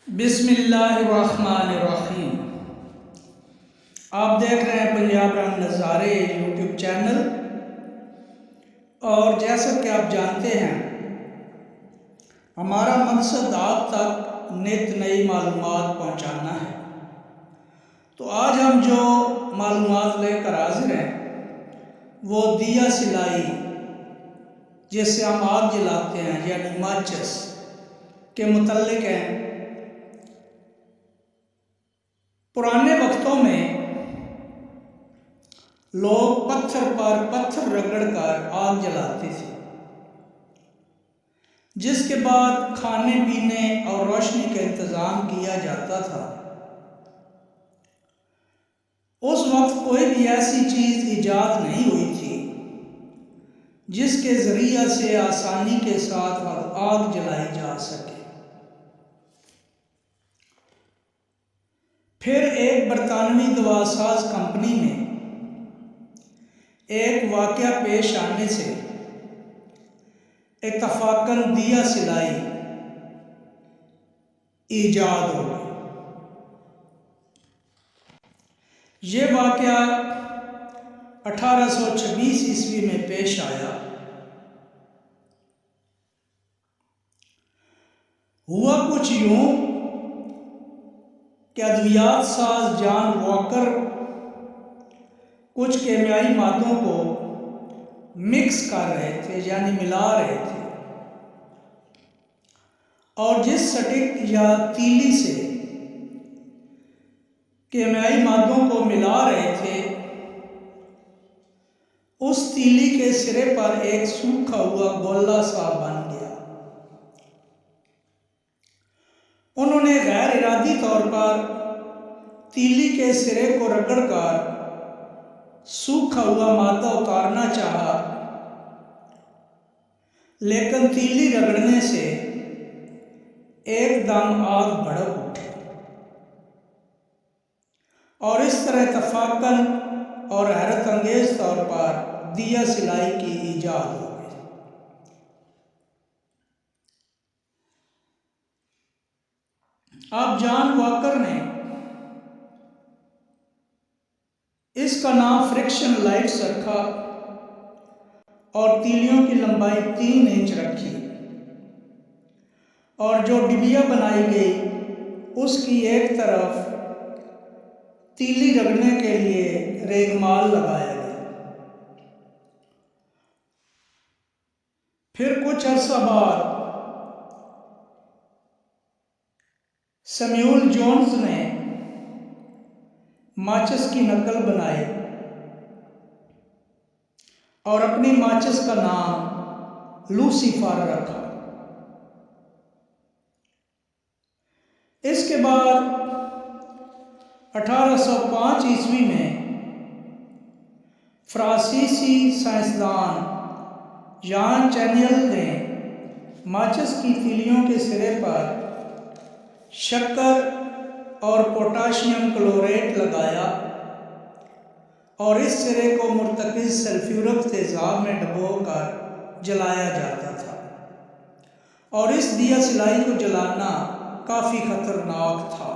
बिस्मिल्लाहिर्रहमानिर्रहीम। आप देख रहे हैं पंजाब रंग नज़ारे यूट्यूब चैनल। और जैसा कि आप जानते हैं, हमारा मकसद आप तक नित नई मालूमात पहुंचाना है। तो आज हम जो मालूमात लेकर हाजिर हैं वो दिया सिलाई, जिससे हम आग जलाते हैं यानी माचिस के मुतल्लिक हैं। पुराने वक्तों में लोग पत्थर पर पत्थर रगड़कर आग जलाते थे, जिसके बाद खाने पीने और रोशनी का इंतज़ाम किया जाता था। उस वक्त कोई भी ऐसी चीज़ ईजाद नहीं हुई थी जिसके ज़रिए से आसानी के साथ आग जलाई जा सके। फिर एक बरतानवी दवासाज कंपनी में एक वाक़या पेश आने से इत्तफ़ाक़न दिया सिलाई ईजाद हो गई। ये वाक़या 1826 ईस्वी में पेश आया। हुआ कुछ यूँ कि अद्वियात साज जॉन वॉकर कुछ केमियाई मादों को मिक्स कर रहे थे यानी मिला रहे थे, और जिस स्टिक या तीली से केमियाई मादों को मिला रहे थे उस तीली के सिरे पर एक सूखा हुआ गोला सा बन गया। उन्होंने गैर इरादी तौर पर तीली के सिरे को रगड़कर सूखा हुआ मादा उतारना चाहा, लेकिन तीली रगड़ने से एकदम आग भड़क उठी और इस तरह इत्तफ़ाक़न और हैरत अंगेज तौर पर दिया सिलाई की ईजाद हो गई। अब जॉन वॉकर ने इसका नाम फ्रिक्शन लाइट्स रखा और तीलियों की लंबाई 3 इंच रखी, और जो डिबिया बनाई गई उसकी एक तरफ तीली रगड़ने के लिए रेगमाल लगाया गया। फिर कुछ अर्सा बाद सैमुअल जोन्स ने माचिस की नकल बनाई और अपनी माचिस का नाम लूसीफर रखा। इसके बाद 1805 ईस्वी में फ्रांसीसी साइंसदान यान चैनियल ने माचिस की तीलियों के सिरे पर शक्कर और पोटाशियम क्लोरेट लगाया और इस सिरे को मुर्तकिज़ सल्फ्यूरिक तेज़ाब में डुबोकर जलाया जाता था, और इस दिया सिलाई को जलाना काफ़ी ख़तरनाक था।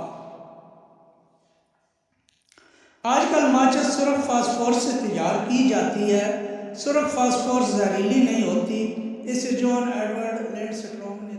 आजकल माचिस सुर्ख फास्फोरस से तैयार की जाती है। सुर्ख फास्फोरस जहरीली नहीं होती। इसे जॉन एडवर्ड लैंडस्ट्रॉम ने